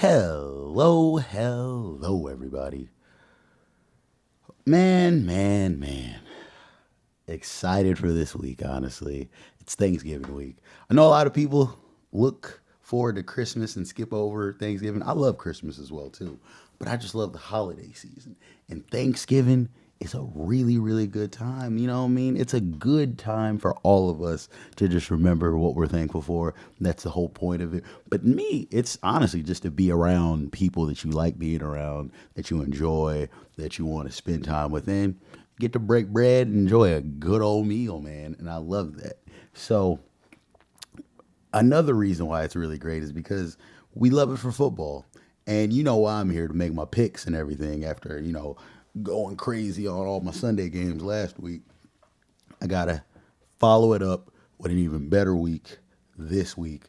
Hello, everybody. Man. Excited for this week, honestly. It's Thanksgiving week. I know a lot of people look forward to Christmas and skip over Thanksgiving. I love Christmas as well, too. But I just love the holiday season. And Thanksgiving is a really good time. You know what I mean? It's a good time for all of us to just remember what we're thankful for. That's the whole point of it. But me, it's honestly just to be around people that you like being around, that you enjoy, that you want to spend time with, and get to break bread and enjoy a good old meal, man. And I love that. So another reason why it's really great is because we love it for football. And you know why I'm here to make my picks and everything after, going crazy on all my Sunday games last week. I got to follow it up with an even better week this week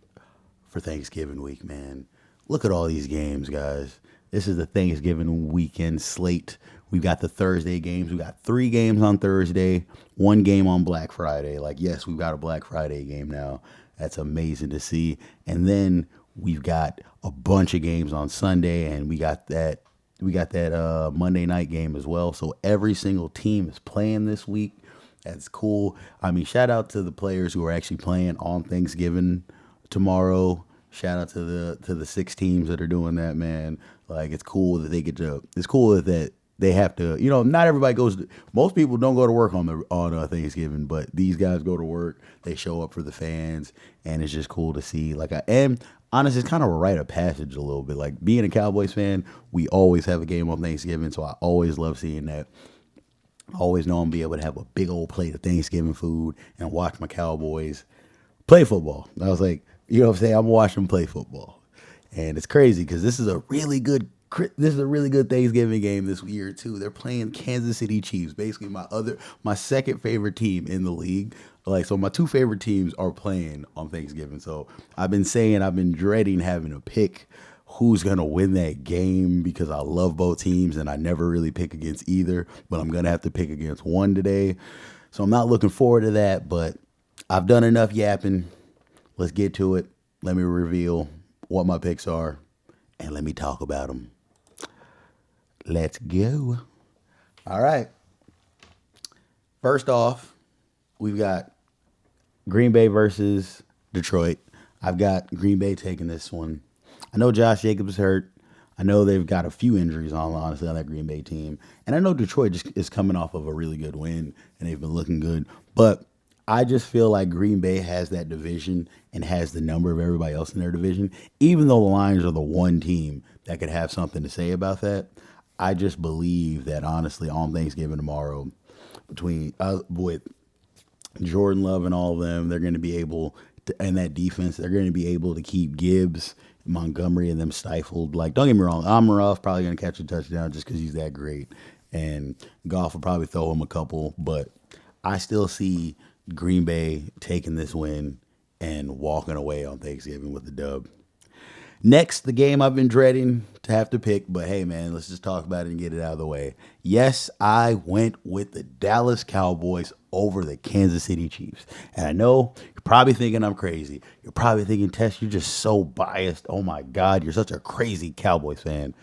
for Thanksgiving week, man. Look at all these games, guys. This is the Thanksgiving weekend slate. We've got the Thursday games. We got 3 games on Thursday, 1 game on Black Friday. Like, yes, we've got a Black Friday game now. That's amazing to see. And then we've got a bunch of games on Sunday, and we got that Monday night game as well. So every single team is playing this week. That's cool. I mean, shout out to the players who are actually playing on Thanksgiving tomorrow. Shout out to the 6 teams that are doing that, man. Like, it's cool that they get to. It's cool that they have to. Not everybody goes. Most people don't go to work on Thanksgiving, but these guys go to work. They show up for the fans, and it's just cool to see. And honestly, it's kind of a rite of passage a little bit. Like, being a Cowboys fan, we always have a game on Thanksgiving, so I always love seeing that. I always know I'm gonna be able to have a big old plate of Thanksgiving food and watch my Cowboys play football. I was like, you know what I'm saying? I'm watching them play football, and it's crazy because this is a really good Thanksgiving game this year too. They're playing Kansas City Chiefs, basically my second favorite team in the league. Like, so my 2 favorite teams are playing on Thanksgiving. So I've been dreading having to pick who's gonna win that game because I love both teams and I never really pick against either. But I'm gonna have to pick against one today. So I'm not looking forward to that, but I've done enough yapping. Let's get to it. Let me reveal what my picks are and let me talk about them. Let's go. All right. First off, we've got Green Bay versus Detroit. I've got Green Bay taking this one. I know Josh Jacobs is hurt. I know they've got a few injuries honestly, on that Green Bay team. And I know Detroit just is coming off of a really good win and they've been looking good. But I just feel like Green Bay has that division and has the number of everybody else in their division. Even though the Lions are the one team that could have something to say about that, I just believe that honestly on Thanksgiving tomorrow, between with Jordan Love and all of them, they're going to be able to, and that defense, they're going to be able to keep Gibbs, Montgomery, and them stifled. Like, don't get me wrong, Amaroff probably going to catch a touchdown just because he's that great, and Goff will probably throw him a couple, but I still see Green Bay taking this win and walking away on Thanksgiving with the dub. Next, the game I've been dreading to have to pick, but hey, man, let's just talk about it and get it out of the way. Yes, I went with the Dallas Cowboys over the Kansas City Chiefs. And I know you're probably thinking I'm crazy. You're probably thinking, Tess, you're just so biased. Oh my God, you're such a crazy Cowboys fan.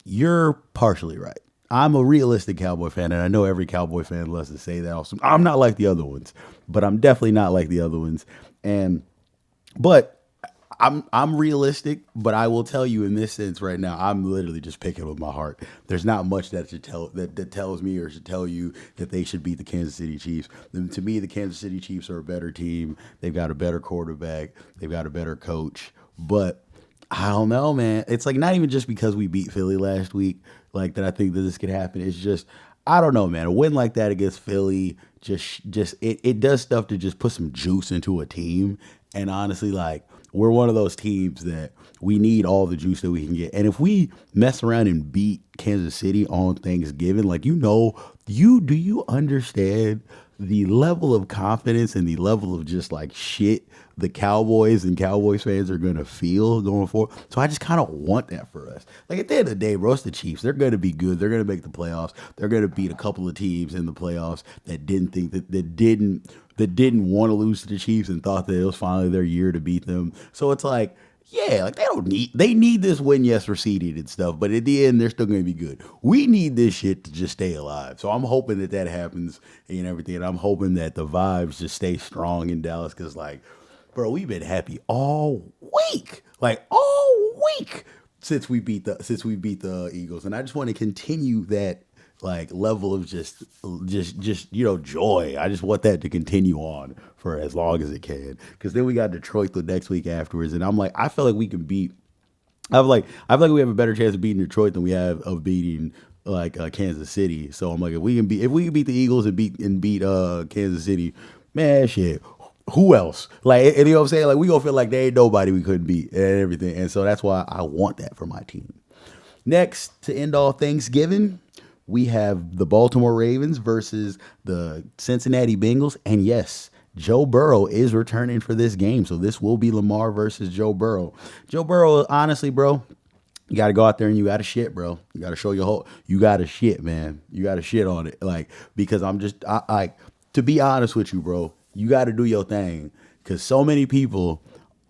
You're partially right. I'm a realistic Cowboy fan, and I know every Cowboy fan loves to say that. Also, I'm not like the other ones, but I'm definitely not like the other ones. And but I'm realistic, but I will tell you in this sense right now, I'm literally just picking with my heart. There's not much that should that tells me or should tell you that they should beat the Kansas City Chiefs. To me, the Kansas City Chiefs are a better team. They've got a better quarterback. They've got a better coach. But I don't know, man. It's like not even just because we beat Philly last week, like that I think that this could happen. It's just I don't know, man. A win like that against Philly just it does stuff to just put some juice into a team. And honestly, like we're one of those teams that we need all the juice that we can get. And if we mess around and beat Kansas City on Thanksgiving, like you understand the level of confidence and the level of just like shit the Cowboys and Cowboys fans are gonna feel going forward. So I just kind of want that for us. Like at the end of the day, bro, it's the Chiefs. They're gonna be good. They're gonna make the playoffs. They're gonna beat a couple of teams in the playoffs that didn't think that didn't want to lose to the Chiefs and thought that it was finally their year to beat them. So it's like, Yeah, like they need this win, yes, for seeding and stuff, but at the end they're still gonna be good. We need this shit to just stay alive. So I'm hoping that that happens and everything. And I'm hoping that the vibes just stay strong in Dallas because like, bro, we've been happy all week. Like all week since we beat the Eagles. And I just want to continue that like level of just joy. I just want that to continue on for as long as it can. Because then we got Detroit the next week afterwards, and I'm like, I feel like we can beat. I feel like we have a better chance of beating Detroit than we have of beating like Kansas City. So I'm like, if we can beat the Eagles and beat Kansas City, man, shit. Who else? Like, and you know what I'm saying? Like, we gonna feel like there ain't nobody we couldn't beat and everything. And so that's why I want that for my team. Next, to end all Thanksgiving, we have the Baltimore Ravens versus the Cincinnati Bengals. And yes, Joe Burrow is returning for this game. So this will be Lamar versus Joe Burrow. Joe Burrow, honestly, bro, you got to go out there and you got to shit, bro. You got to show your whole, you got to shit, man. You got to shit on it. Like, because to be honest with you, bro, you got to do your thing. Because so many people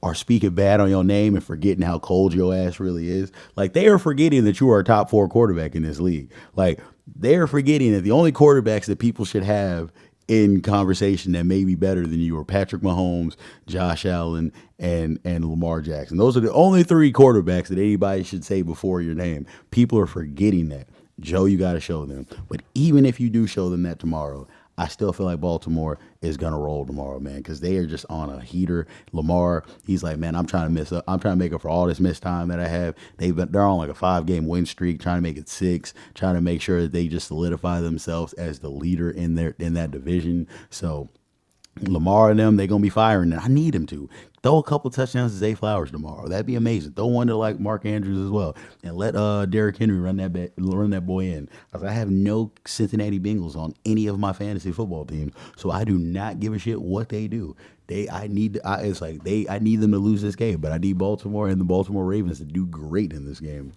are speaking bad on your name and forgetting how cold your ass really is. Like they are forgetting that you are a top four quarterback in this league. Like they are forgetting that the only quarterbacks that people should have in conversation that may be better than you are Patrick Mahomes, Josh Allen, and Lamar Jackson. Those are the only three quarterbacks that anybody should say before your name. People are forgetting that. Joe, you got to show them. But even if you do show them that tomorrow, I still feel like Baltimore is gonna roll tomorrow, man, because they are just on a heater. Lamar, he's like, man, I'm trying to miss up. I'm trying to make up for all this missed time that I have. They're on like a 5-game win streak, trying to make it 6, trying to make sure that they just solidify themselves as the leader in that division. So Lamar and them, they gonna be firing, and I need him to throw a couple touchdowns to Zay Flowers tomorrow. That'd be amazing. Throw one to like Mark Andrews as well, and let Derrick Henry run that boy in. I have no Cincinnati Bengals on any of my fantasy football teams, so I do not give a shit what they do. I need them to lose this game, but I need Baltimore and the Baltimore Ravens to do great in this game.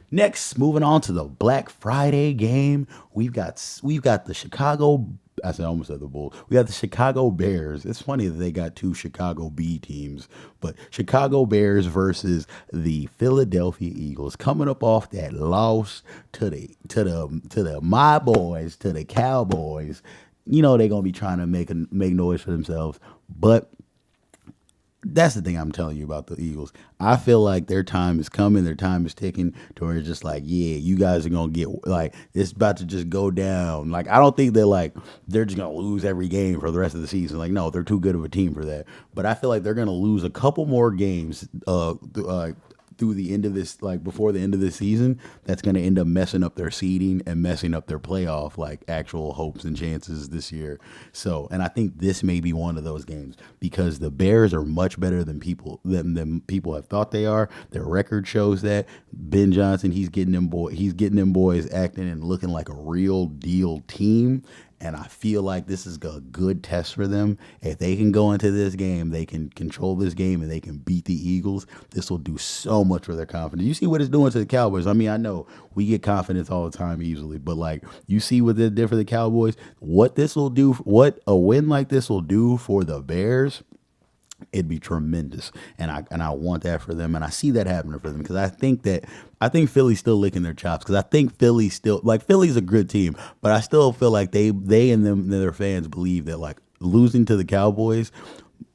Next, moving on to the Black Friday game, we've got the Chicago. I almost said the Bulls. We got the Chicago Bears. It's funny that they got two Chicago B teams, but Chicago Bears versus the Philadelphia Eagles, coming up off that loss to the my boys, to the Cowboys. You know they're gonna be trying to make noise for themselves, but that's the thing I'm telling you about the Eagles. I feel like their time is coming, their time is ticking to where it's just like, yeah, you guys are gonna get like it's about to just go down. Like I don't think they're just gonna lose every game for the rest of the season. Like no, they're too good of a team for that. But I feel like they're gonna lose a couple more games through the end of this, like before the end of this season, that's going to end up messing up their seeding and messing up their playoff, like actual hopes and chances this year. So, and I think this may be one of those games because the Bears are much better than people have thought they are. Their record shows that. Ben Johnson, he's getting them boys acting and looking like a real deal team. And I feel like this is a good test for them. If they can go into this game, they can control this game and they can beat the Eagles. This will do so much for their confidence. You see what it's doing to the Cowboys. I mean, I know we get confidence all the time easily, but like you see what it did for the Cowboys, what this will do, what a win like this will do for the Bears. It'd be tremendous, and I want that for them, and I see that happening for them because I think Philly's still licking their chops because I think Philly's a good team, but I still feel like they and their fans believe that like losing to the Cowboys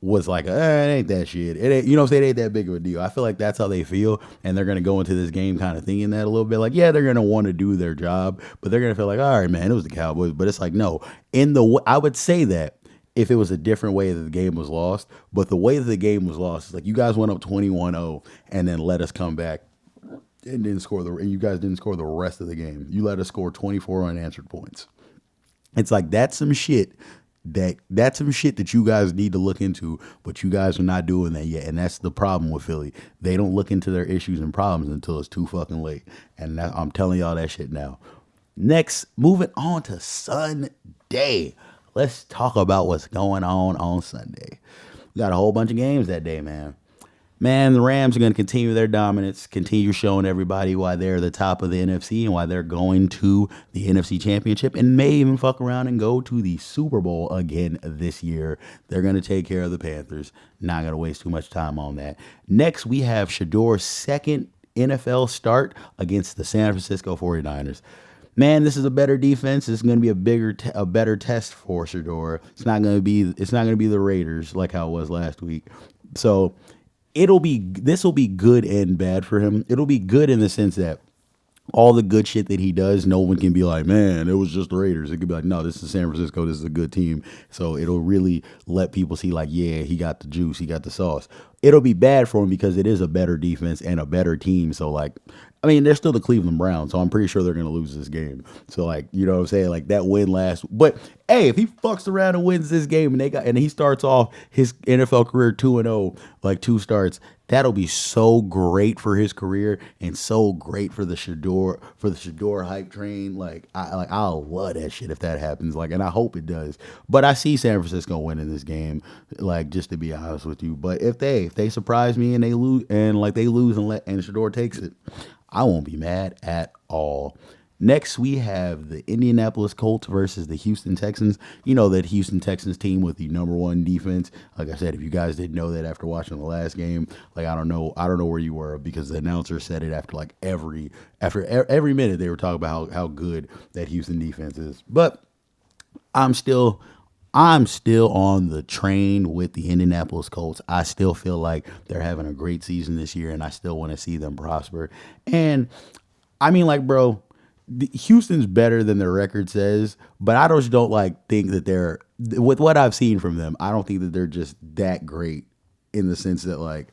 was like it ain't that shit. It ain't, you know what I'm saying? It ain't that big of a deal. I feel like that's how they feel, and they're gonna go into this game kind of thinking that a little bit. Like, yeah, they're gonna want to do their job, but they're gonna feel like, all right, man, it was the Cowboys. But it's like, no, I would say that if it was a different way that the game was lost. But the way that the game was lost is like you guys went up 21-0 and then let us come back and and you guys didn't score the rest of the game. You let us score 24 unanswered points. It's like that's some shit that you guys need to look into, but you guys are not doing that yet. And that's the problem with Philly. They don't look into their issues and problems until it's too fucking late. And I'm telling y'all that shit now. Next, moving on to Sunday. Let's talk about what's going on Sunday. We got a whole bunch of games that day, man. Man, the Rams are going to continue their dominance, continue showing everybody why they're the top of the NFC and why they're going to the NFC Championship and may even fuck around and go to the Super Bowl again this year. They're going to take care of the Panthers. Not going to waste too much time on that. Next, we have Shador's second NFL start against the San Francisco 49ers. Man, this is a better defense. It's going to be a better test for Shador. It's not going to be the Raiders like how it was last week. So this will be good and bad for him. It'll be good in the sense that all the good shit that he does, no one can be like, man, it was just the Raiders. It could be like, no, this is San Francisco. This is a good team. So it'll really let people see like, yeah, he got the juice. He got the sauce. It'll be bad for him because it is a better defense and a better team. So like, I mean, they're still the Cleveland Browns, so I'm pretty sure they're going to lose this game. So like, you know what I'm saying? Like that win last, but hey, if he fucks around and wins this game and he starts off his NFL career 2-0, like 2 starts, that'll be so great for his career and so great for the Shador hype train. I'll love that shit if that happens. Like, and I hope it does. But I see San Francisco winning this game. Like, just to be honest with you. But if they surprise me and they lose and Shador takes it, I won't be mad at all. Next, we have the Indianapolis Colts versus the Houston Texans. You know that Houston Texans team with the number one defense. Like I said, if you guys didn't know that after watching the last game, like I don't know where you were because the announcer said it after every minute they were talking about how good that Houston defense is. But I'm still on the train with the Indianapolis Colts. I still feel like they're having a great season this year, and I still want to see them prosper. And I mean, like, bro, Houston's better than their record says, but I just don't like think that they're with what I've seen from them. I don't think that they're just that great in the sense that like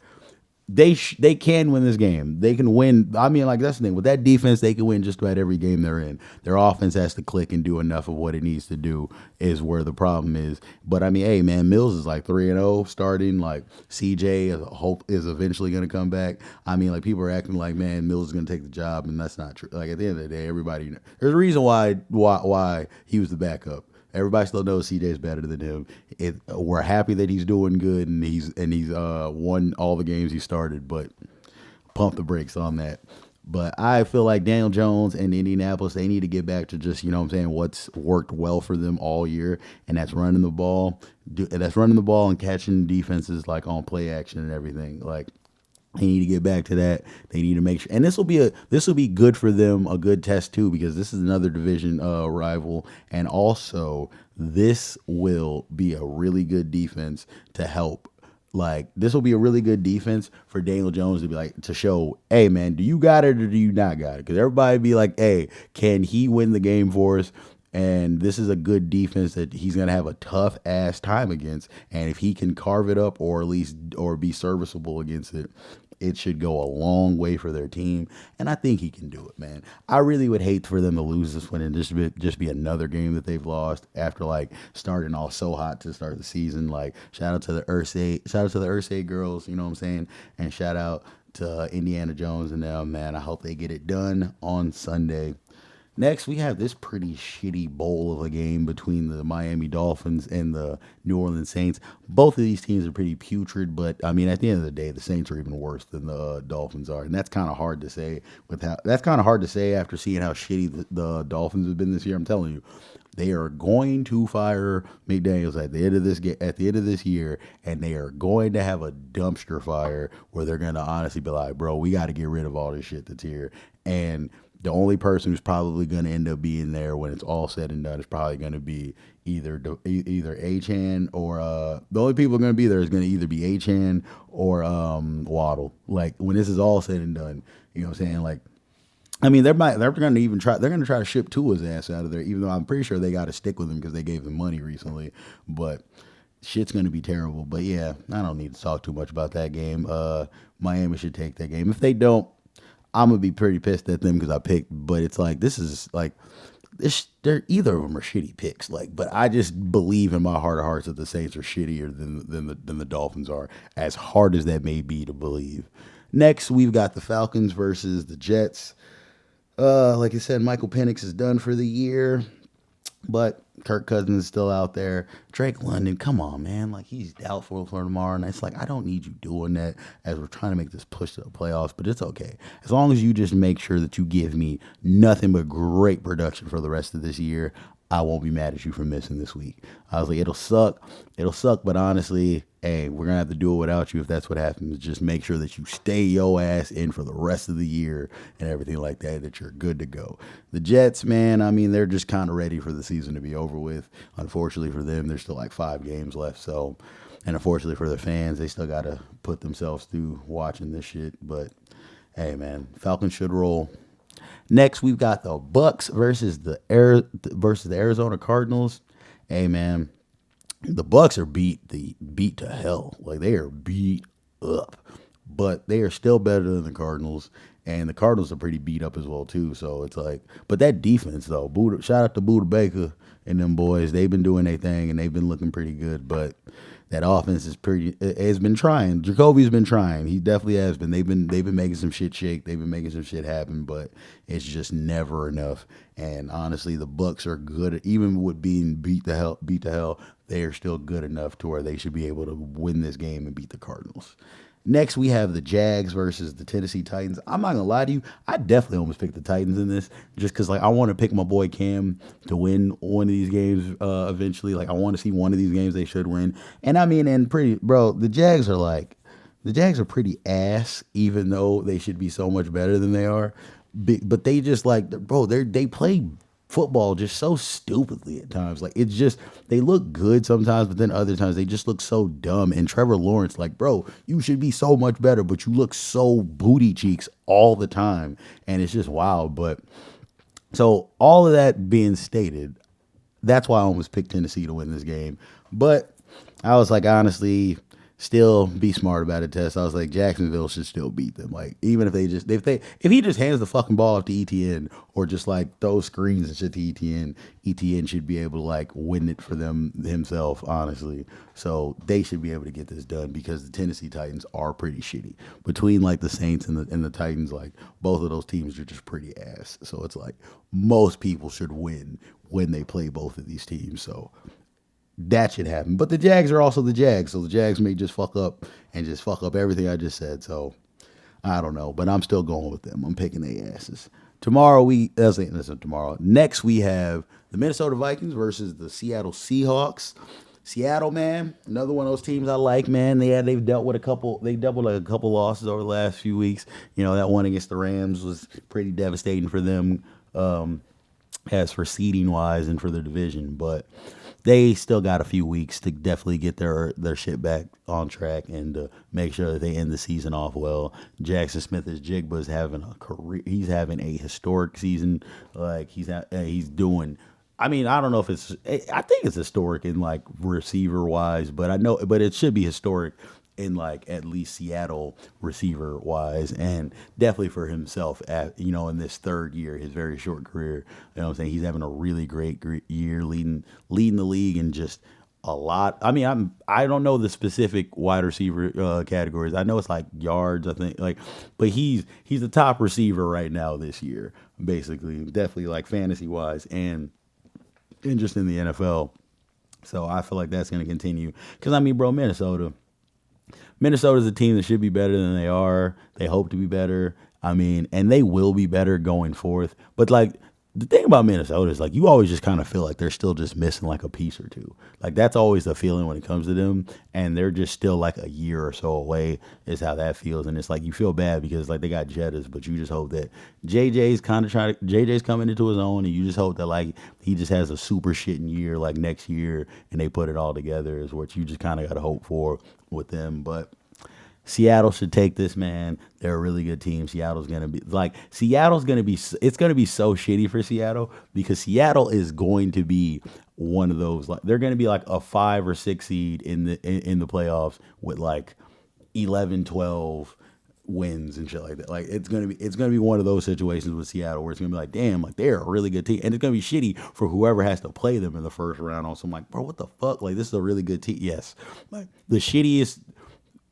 they can win this game. They can win. I mean, like that's the thing with that defense, they can win just about every game they're in. Their offense has to click and do enough of what it needs to do is where the problem is. But I mean, hey man, Mills is like 3-0 starting. Like CJ is eventually going to come back. I mean, like people are acting like man, Mills is going to take the job, and that's not true. Like at the end of the day, everybody there's a reason why he was the backup. Everybody still knows CJ's better than him. We're happy that he's doing good and he's won all the games he started, but pump the brakes on that. But I feel like Daniel Jones and Indianapolis, they need to get back to just, you know what I'm saying, what's worked well for them all year, and that's running the ball. That's running the ball and catching defenses like on play action and everything. Like they need to get back to that. They need to make sure, and this will be good for them, a good test too, because this is another division rival, and also this will be a really good defense to help. Like this will be a really good defense for Daniel Jones to be like to show, hey man, do you got it or do you not got it? Because everybody be like, hey, can he win the game for us? And this is a good defense that he's going to have a tough ass time against. And if he can carve it up or at least or be serviceable against it, it should go a long way for their team. And I think he can do it, man. I really would hate for them to lose this one and just be another game that they've lost after like starting off so hot to start the season. Like shout out to the Ursay girls, you know what I'm saying? And shout out to Indiana Jones and them, man. I hope they get it done on Sunday. Next, we have this pretty shitty bowl of a game between the Miami Dolphins and the New Orleans Saints. Both of these teams are pretty putrid, but I mean, at the end of the day, the Saints are even worse than the Dolphins are, and that's kind of hard to say. That's kind of hard to say after seeing how shitty the Dolphins have been this year. I'm telling you, they are going to fire McDaniels at the end of this year, and they are going to have a dumpster fire where they're going to honestly be like, bro, we got to get rid of all this shit that's here. And the only person who's probably going to end up being there when it's all said and done is probably going to be either Achane or the only people going to be there is going to either be Achane or Waddle. Like when this is all said and done, you know what I'm saying? Like, I mean, they're going to even try. They're going to try to ship Tua's ass out of there, even though I'm pretty sure they got to stick with him because they gave him money recently. But shit's going to be terrible. But yeah, I don't need to talk too much about that game. Miami should take that game. If they don't, I'm gonna be pretty pissed at them because I picked, but it's like they're either of them are shitty picks. Like, but I just believe in my heart of hearts that the Saints are shittier than the Dolphins are, as hard as that may be to believe. Next, we've got the Falcons versus the Jets. Like I said, Michael Penix is done for the year. But Kirk Cousins is still out there. Drake London, come on, man. Like, he's doubtful for tomorrow. And it's like, I don't need you doing that as we're trying to make this push to the playoffs, but it's okay. As long as you just make sure that you give me nothing but great production for the rest of this year, I won't be mad at you for missing this week. I was like, it'll suck. It'll suck, but honestly, hey, we're gonna have to do it without you if that's what happens. Just make sure that you stay your ass in for the rest of the year and everything like that, that you're good to go. The Jets, man, I mean, they're just kind of ready for the season to be over with. Unfortunately for them, there's still like 5 games left. So, and unfortunately for the fans, they still gotta put themselves through watching this shit. But hey, man, Falcons should roll. Next, we've got the Bucks versus the Arizona Cardinals. Hey, man, the Bucks are beat to hell. Like, they are beat up, but they are still better than the Cardinals, and the Cardinals are pretty beat up as well too. So it's like, but that defense though, shout out to Buda Baker and them boys. They've been doing their thing and they've been looking pretty good. But that offense is pretty. It has been trying. Jacoby's been trying. He definitely has been. They've been making some shit shake. They've been making some shit happen, but it's just never enough. And honestly, the Bucks are good. Even with being beat to hell, they are still good enough to where they should be able to win this game and beat the Cardinals. Next, we have the Jags versus the Tennessee Titans. I'm not gonna lie to you, I definitely almost picked the Titans in this, just because like I want to pick my boy Cam to win one of these games eventually. Like I want to see one of these games they should win. And I mean, and pretty bro, the Jags are pretty ass, even though they should be so much better than they are. But they just like, bro, they play football just so stupidly at times. Like it's just they look good sometimes, but then other times they just look so dumb. And Trevor Lawrence, like, bro, you should be so much better, but you look so booty cheeks all the time, and it's just wild. But so all of that being stated, that's why I almost picked Tennessee to win this game. But I was like, honestly, still be smart about it, Test. I was like, Jacksonville should still beat them. Like, even if he just hands the fucking ball off to ETN or just like throws screens and shit to ETN should be able to like win it for them himself, honestly. So they should be able to get this done because the Tennessee Titans are pretty shitty. Between like the Saints and the Titans, like both of those teams are just pretty ass. So it's like most people should win when they play both of these teams. So that should happen. But the Jags are also the Jags, so the Jags may just fuck up everything I just said. So I don't know, but I'm still going with them. I'm picking their asses. Tomorrow listen, tomorrow. Next we have the Minnesota Vikings versus the Seattle Seahawks. Seattle, man, another one of those teams I like, man. They've dealt with like a couple losses over the last few weeks. You know, that one against the Rams was pretty devastating for them. As for seeding wise and for their division, but they still got a few weeks to definitely get their shit back on track and make sure that they end the season off well. Jackson Smith is Jigba's having a career. He's having a historic season. Like he's doing. I mean, I don't know if it's. I think it's historic in like receiver wise, but it should be historic in like at least Seattle receiver wise, and definitely for himself in this third year, his very short career. You know what I'm saying? He's having a really great year leading the league and just a lot. I mean, I don't know the specific wide receiver categories. I know it's like yards, I think, like, but he's the top receiver right now this year, basically, definitely like fantasy wise and just in the NFL. So I feel like that's going to continue because I mean, bro, Minnesota's a team that should be better than they are. They hope to be better. I mean, and they will be better going forth. But like the thing about Minnesota is like you always just kind of feel like they're still just missing like a piece or two. Like that's always the feeling when it comes to them, and they're just still like a year or so away is how that feels. And it's like you feel bad because like they got Jettas, but you just hope that JJ's coming into his own, and you just hope that like he just has a super shitting year like next year, and they put it all together is what you just kind of got to hope for with them. But Seattle should take this, man. They're a really good team. Seattle's gonna be. It's gonna be so shitty for Seattle because Seattle is going to be one of those. Like they're gonna be like a 5 or 6 seed in the playoffs with like 11, 12 wins and shit like that. Like it's gonna be one of those situations with Seattle where it's gonna be like, damn, like they're a really good team, and it's gonna be shitty for whoever has to play them in the first round. Also, I'm like, bro, what the fuck? Like this is a really good team. Yes, like the shittiest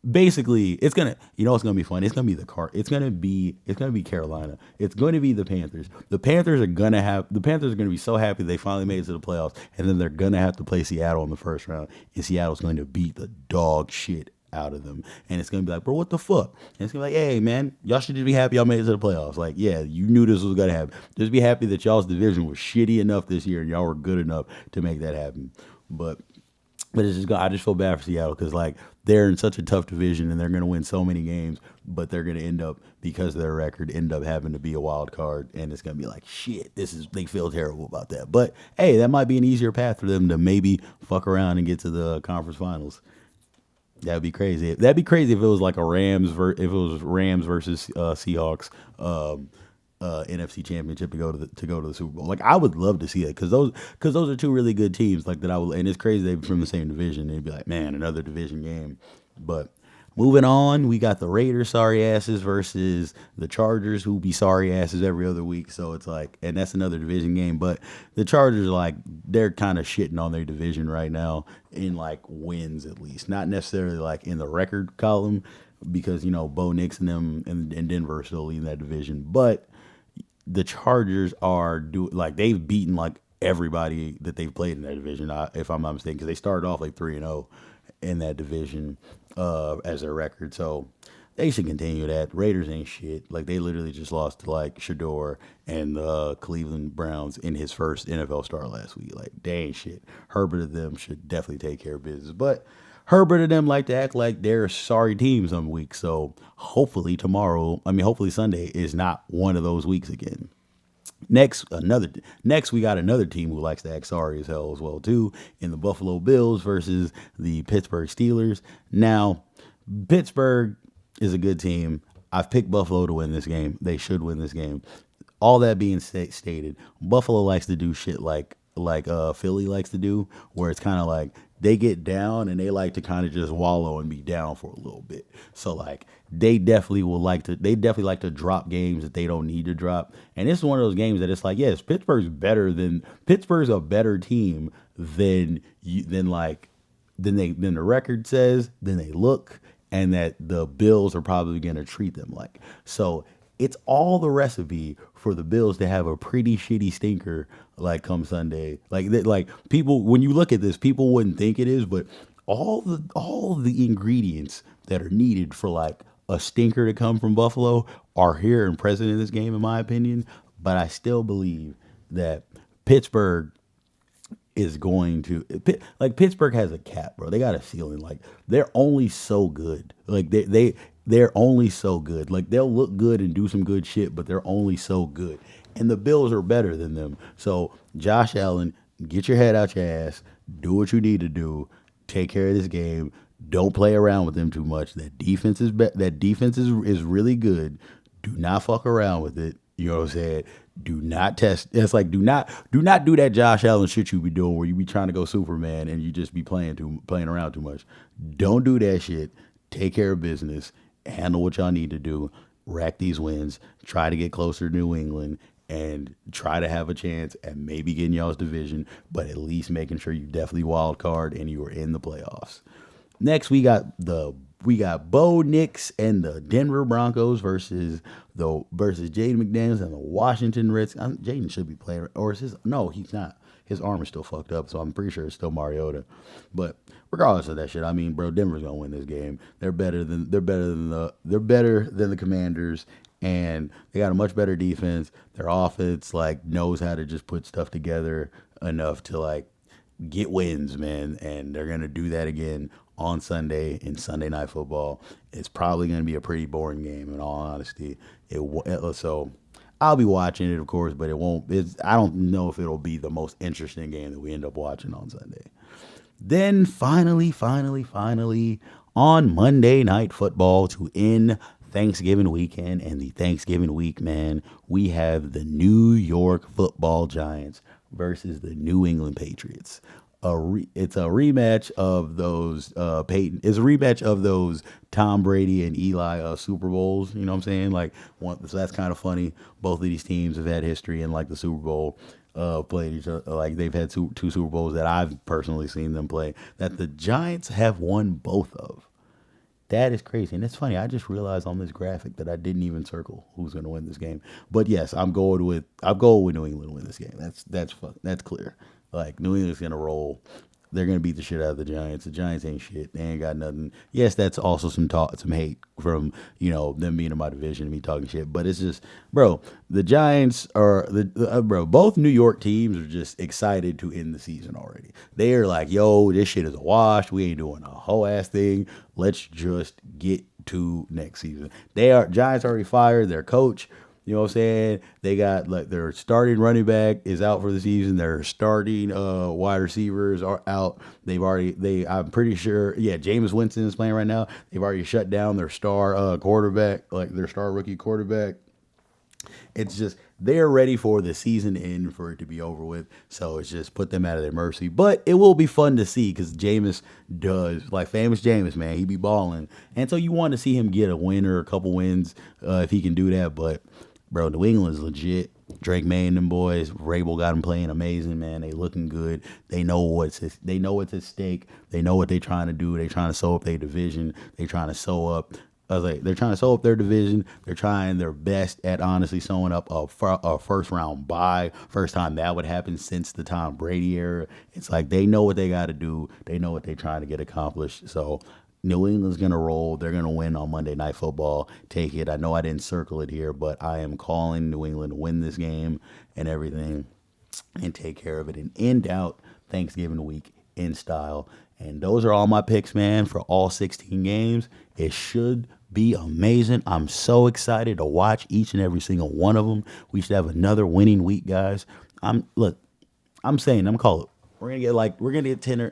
basically it's gonna, it's gonna be fun. It's gonna be it's gonna be Carolina. It's going to be the Panthers. The Panthers are gonna be so happy they finally made it to the playoffs, and then they're gonna have to play Seattle in the first round, and Seattle's going to beat the dog shit out of them. And it's gonna be like, bro, what the fuck? And it's gonna be like, hey man, y'all should just be happy y'all made it to the playoffs. Like, yeah, you knew this was gonna happen. Just be happy that y'all's division was shitty enough this year and y'all were good enough to make that happen. But I just feel bad for Seattle because like they're in such a tough division and they're going to win so many games, but they're going to end up, because of their record, end up having to be a wild card, and it's going to be like shit. They feel terrible about that, but hey, that might be an easier path for them to maybe fuck around and get to the conference finals. That'd be crazy. That'd be crazy if it was like if it was Rams versus Seahawks. NFC Championship to go to the Super Bowl. Like I would love to see that because those are two really good teams. Like that I would, and it's crazy they're from the same division. They'd be like, man, another division game. But moving on, we got the Raiders sorry asses versus the Chargers who be sorry asses every other week. So it's like, and that's another division game. But the Chargers, like, they're kind of shitting on their division right now in like wins at least, not necessarily like in the record column because Bo Nix and them and Denver are still leading that division, but the Chargers are like they've beaten like everybody that they've played in that division, if I'm not mistaken, because they started off like 3-0 in that division as their record. So they should continue that. Raiders ain't shit. Like they literally just lost to like Shador and the Cleveland Browns in his first NFL start last week. Like they ain't shit. Herbert of them should definitely take care of business, but Herbert and them like to act like they're a sorry team some weeks. So hopefully Sunday is not one of those weeks again. Next we got another team who likes to act sorry as hell as well too, in the Buffalo Bills versus the Pittsburgh Steelers. Now, Pittsburgh is a good team. I've picked Buffalo to win this game. They should win this game. All that being stated, Buffalo likes to do shit like Philly likes to do, where it's kind of like they get down and they like to kind of just wallow and be down for a little bit. So like they definitely like to drop games that they don't need to drop. And this is one of those games that it's like, yes, Pittsburgh's a better team than the record says, than they look, and that the Bills are probably going to treat them like. So it's all the recipe for the Bills to have a pretty shitty stinker like come Sunday. Like people, when you look at this, people wouldn't think it is, but all the ingredients that are needed for like a stinker to come from Buffalo are here and present in this game, in my opinion. But I still believe that Pittsburgh is going to like Pittsburgh has a cap, bro. They got a ceiling. Like they're only so good. Like they're only so good. Like they'll look good and do some good shit, but they're only so good. And the Bills are better than them. So Josh Allen, get your head out your ass, do what you need to do, take care of this game. Don't play around with them too much. That defense is really good. Do not fuck around with it. You know what I'm saying? Do not test. It's like do not do that Josh Allen shit you be doing where you be trying to go Superman and you just be playing around too much. Don't do that shit. Take care of business. Handle what y'all need to do. Rack these wins. Try to get closer to New England and try to have a chance at maybe getting y'all's division, but at least making sure you definitely wild card and you are in the playoffs. Next, we got Bo Nix and the Denver Broncos versus Jaden McDaniels and the Washington Redskins. Jaden should be playing, or is his? No, he's not. His arm is still fucked up, so I'm pretty sure it's still Mariota. But regardless of that shit, I mean, bro, Denver's gonna win this game. They're better than the Commanders, and they got a much better defense. Their offense like knows how to just put stuff together enough to like get wins, man, and they're gonna do that again on Sunday in Sunday Night Football. It's probably gonna be a pretty boring game, in all honesty. So I'll be watching it, of course, but it won't. I don't know if it'll be the most interesting game that we end up watching on Sunday. Then finally, on Monday Night Football to end Thanksgiving weekend and the Thanksgiving week, man, we have the New York Football Giants versus the New England Patriots. It's a rematch of those It's a rematch of those Tom Brady and Eli Super Bowls. You know what I'm saying? Like so that's kind of funny. Both of these teams have had history in like the Super Bowl. Played each other. Like they've had two Super Bowls that I've personally seen them play that the Giants have won both of. That is crazy, and it's funny. I just realized on this graphic that I didn't even circle who's going to win this game. But yes, I'm going with New England to win this game. That's clear. Like New England's going to roll. They're going to beat the shit out of the Giants. The Giants ain't shit. They ain't got nothing. Yes, that's also some talk, some hate from them being in my division and me talking shit. But it's just, bro, the Giants are bro. Both New York teams are just excited to end the season already. They are like, yo, this shit is a wash. We ain't doing a whole ass thing. Let's just get to next season. They are Giants already fired their coach. You know what I'm saying? They got like their starting running back is out for the season. Their starting wide receivers are out. I'm pretty sure, yeah, Jameis Winston is playing right now. They've already shut down their star quarterback, like their star rookie quarterback. It's just they're ready for the season to end, for it to be over with. So it's just put them out of their mercy. But it will be fun to see because Jameis does, like famous Jameis, man, he be balling. And so you want to see him get a win or a couple wins if he can do that. But bro, New England's legit. Drake May and them boys, Rabel got them playing amazing, man. They looking good. They know what's at stake. They know what they trying to do. They trying to sew up their division. They trying to sew up. I was like, they're trying to sew up their division. They're trying their best at honestly sewing up a first round bye. First time that would happen since the Tom Brady era. It's like they know what they got to do. They know what they're trying to get accomplished. So New England's gonna roll. They're gonna win on Monday Night Football. Take it. I know I didn't circle it here, but I am calling New England to win this game and everything, and take care of it and end out Thanksgiving week in style. And those are all my picks, man, for all 16 games. It should be amazing. I'm so excited to watch each and every single one of them. We should have another winning week, guys. I'm calling. We're gonna get 10 or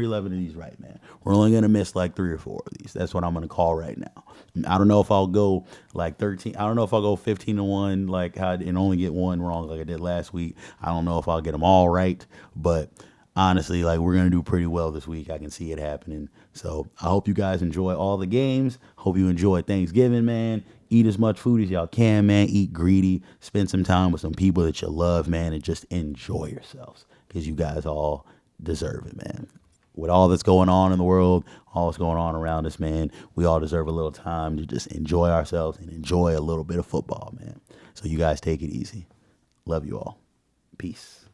11 of these right, man. We're only gonna miss like 3 or 4 of these. That's what I'm gonna call right now. I don't know if I'll go like 13. I don't know if I'll go 15-1 like how and only get one wrong like I did last week. I don't know if I'll get them all right, but honestly, like we're gonna do pretty well this week. I can see it happening. So I hope you guys enjoy all the games. Hope you enjoy Thanksgiving, man. Eat as much food as y'all can, man. Eat greedy. Spend some time with some people that you love, man, and just enjoy yourselves because you guys all deserve it, man. With all that's going on in the world, all that's going on around us, man, we all deserve a little time to just enjoy ourselves and enjoy a little bit of football, man. So you guys take it easy. Love you all. Peace.